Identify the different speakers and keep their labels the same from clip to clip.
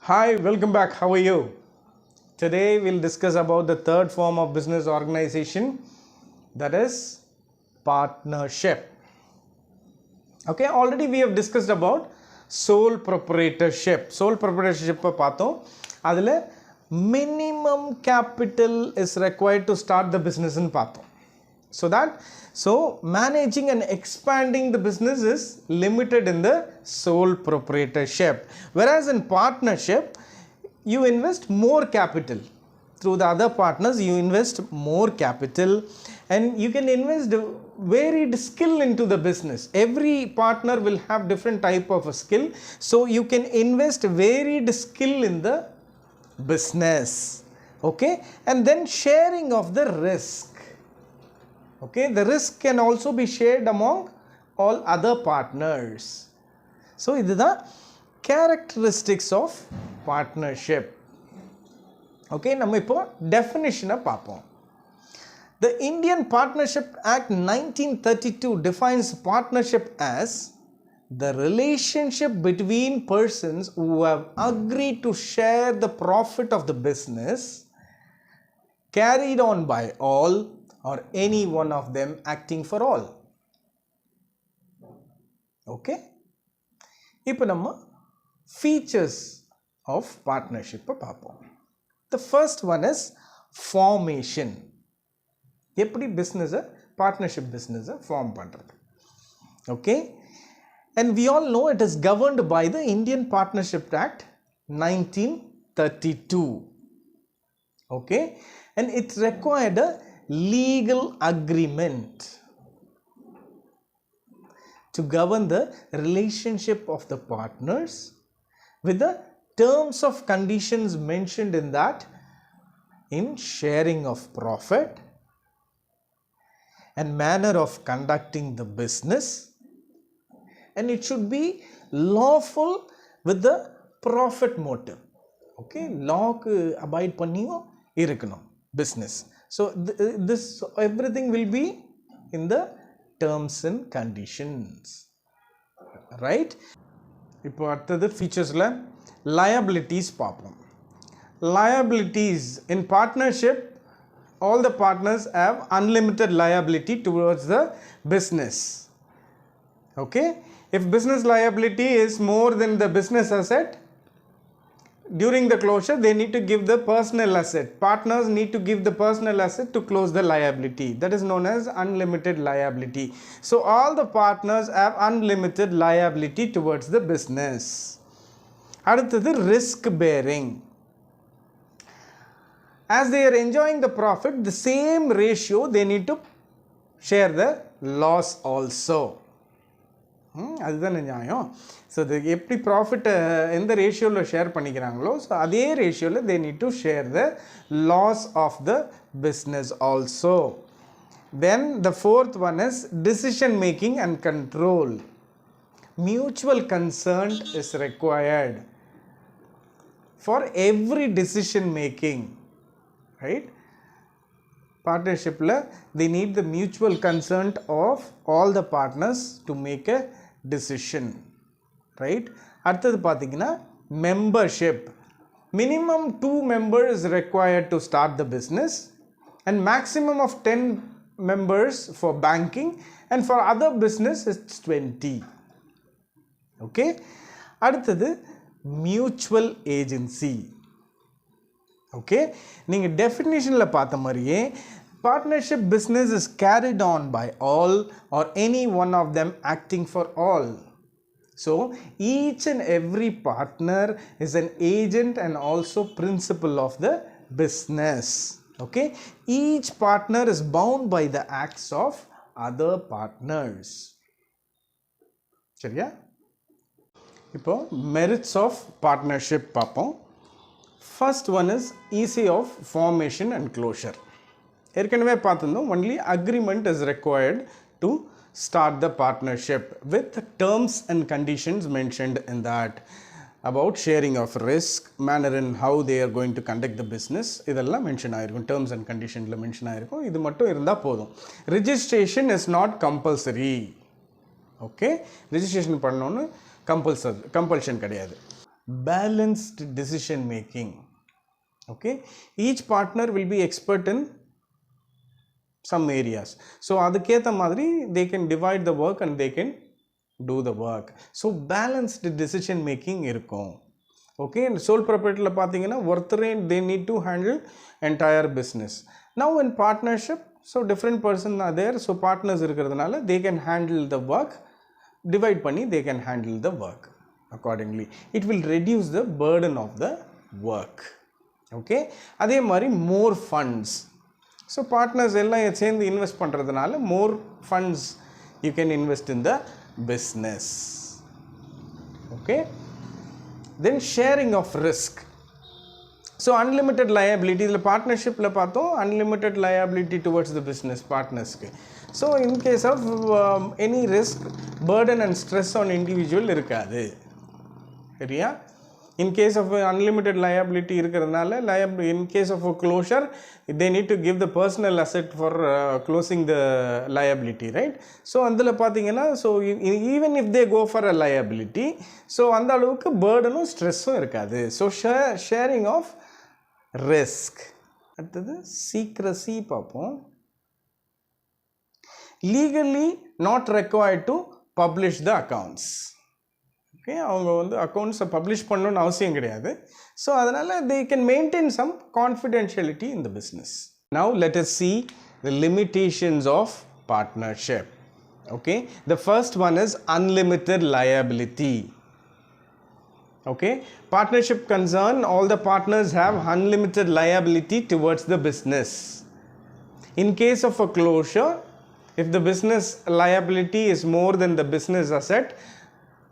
Speaker 1: Hi, welcome back. How are you? Today we'll discuss about the third form of business organization, that is partnership. Okay, already we have discussed about sole proprietorship. Sole proprietorship பார்த்தோம். அதில் minimum capital is required to start the business ன்னு பார்த்தோம். So managing and expanding the business is limited in the sole proprietorship, whereas in partnership you invest more capital. Through the other partners you invest more capital and you can invest varied skill into the business. Every partner will have different type of a skill, so you can invest varied skill in the business. Okay, and then sharing of the risk. Okay, the risk can also be shared among all other partners. So this is the characteristics of partnership. Okay, நம்ம இப்போ definition பார்ப்போம். The Indian Partnership Act 1932 defines partnership as the relationship between persons who have agreed to share the profit of the business carried on by all or any one of them acting for all. Okay, இப்போ நம்ம features of partnership பார்ப்போம். The first one is formation. எப்படி business partnership business form பண்றது. Okay, and we all know it is governed by the Indian Partnership Act 1932. Okay, and it required a legal agreement to govern the relationship of the partners with the terms of conditions mentioned in that, in sharing of profit and manner of conducting the business, and it should be lawful with the profit motive. Okay, law ku abide பண்ணியும் இருக்கணும் business. So this everything will be in the terms and conditions, right? இப்போ அடுத்தது featuresல liabilities பார்ப்போம். Liabilities in partnership, all the partners have unlimited liability towards the business. Okay, if business liability is more than the business asset, during the closure they need to give the personal asset. Partners need to give the personal asset to close the liability. That is known as unlimited liability. So all the partners have unlimited liability towards the business. அடுத்தது risk bearing. As they are enjoying the profit, the same ratio they need to share the loss also. அதுதான் நியாயம். So இது எப்படி ப்ராஃபிட்டை எந்த ரேஷியோவில் share பண்ணிக்கிறாங்களோ, so அதே ரேஷியோவில் they need to share the loss of the business also. Then the fourth one is decision making and control. Mutual concern is required for every decision making, right? Partnershipல they need the mutual consent of all the partners to make a decision, right? அடுத்தது பார்த்தீங்கன்னா membership. Minimum 2 members is required to start the business and maximum of 10 members for banking, and for other business it's 20. Okay, அடுத்தது mutual agency. Okay, நீங்கள் டெஃபினிஷனில் பார்த்த மாதிரியே partnership business is carried on by all or any one of them acting for all. So each and every partner is an agent and also principal of the business. Okay, each partner is bound by the acts of other partners. சரியா? இப்போ merits of partnership பார்ப்போம். First one is easy of formation and closure. ஏற்கனவே பார்த்திருந்தோம், only agreement is required to start the partnership with terms and conditions mentioned in that, about sharing of risk, manner and how they are going to conduct the business. இதெல்லாம் mention ஆயிருக்கும், terms and conditionல mention ஆயிருக்கும். இது மட்டும் இருந்தால் போதும். Registration is not compulsory. Okay, registration பண்ணணும்னு compulsion கிடையாது. balanced decision making. Okay, each partner will be expert in some areas, so aduketha madri they can divide the work and they can do the work. So balanced decision making irukum. Okay, and sole proprietor la pathina orthare they need to handle entire business. Now in partnership, so different person are there, so partners irukradanaala they can handle the work, divide panni they can handle the work accordingly. It will reduce the burden of the work. Okay, adhe mari more funds, so partners எல்லாம் சேர்ந்து invest பண்றதுனால more funds you can invest in the business. Okay, then sharing of risk. So unlimited liability, the partnership la paathom unlimited liability towards the business partners ku. So in case of any risk, burden and stress on individual irukadu. Seriya, in case of unlimited liability irukradanaala in case of a closure they need to give the personal asset for closing the liability, right? So andula pathina, so even if they go for a liability, so andha alavukku burden um stress um irukadu. So sharing of risk. அடுத்தது secrecy பார்ப்போம். Legally not required to publish the accounts. Okay, அவங்க வந்து accounts publish பண்ணனும்னு அவசியம் கிடையாது. So அதனால they can maintain some confidentiality in the business. Now let us see the limitations of partnership. Okay, the first one is unlimited liability. Okay, partnership concern, all the partners have unlimited liability towards the business. In case of a closure, if the business liability is more than the business asset,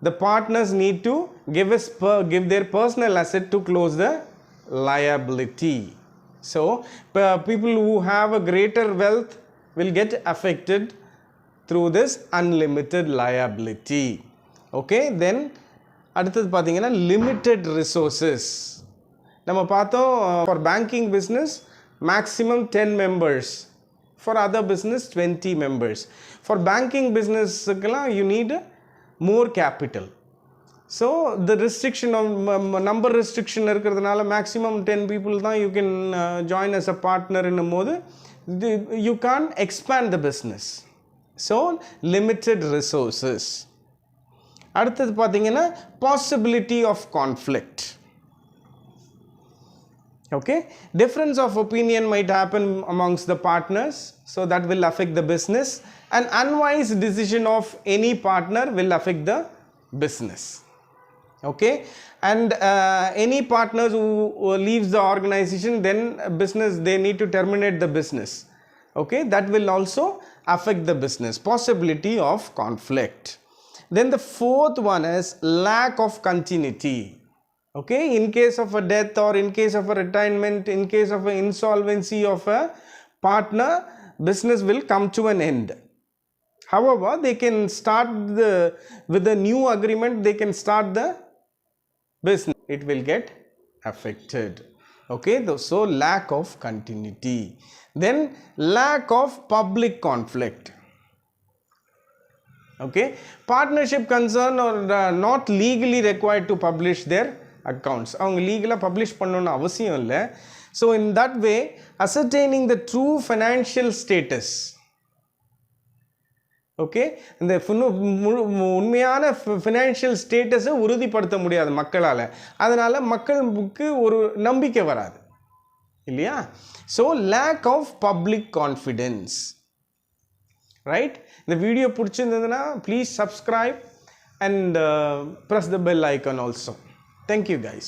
Speaker 1: the partners need to give their personal asset to close the liability. So people who have a greater wealth will get affected through this unlimited liability. Okay, then அடுத்தது பாத்தீங்கன்னா limited resources. நம்ம பார்த்தோம் for banking business maximum 10 members, for other business 20 members. For banking business you need more capital. So the restriction of number restriction இருக்கிறதுனால maximum 10 people தான் you can join as a partner in a mode, you can't expand the business. So limited resources. அடுத்தது பாத்தீங்கன்னா possibility of conflict. Okay, difference of opinion might happen amongst the partners, so that will affect the business. An unwise decision of any partner will affect the business. Okay, and any partners who leaves the organization, then business they need to terminate the business. Okay, that will also affect the business. Possibility of conflict. Then the fourth one is lack of continuity. Okay, in case of a death or in case of a retirement, in case of an insolvency of a partner, business will come to an end. However, they can start with a new agreement, they can start the business, it will get affected. Okay, so lack of continuity. Then lack of public conflict. Okay, partnership concern or not legally required to publish their accounts. அவங்க லீகலா publish பண்ணனும்னு அவசியம் இல்லை. So in that way, ascertaining the true financial status. Okay, இந்த உண்மையான financial status உறுதிப்படுத்த முடியாது மக்களால, அதனால மக்களுக்கு ஒரு நம்பிக்கை வராது இல்லையா? So lack of public confidence. Right, the video பிடிச்சிருந்ததுன்னா please subscribe and press the bell icon also. Thank you guys.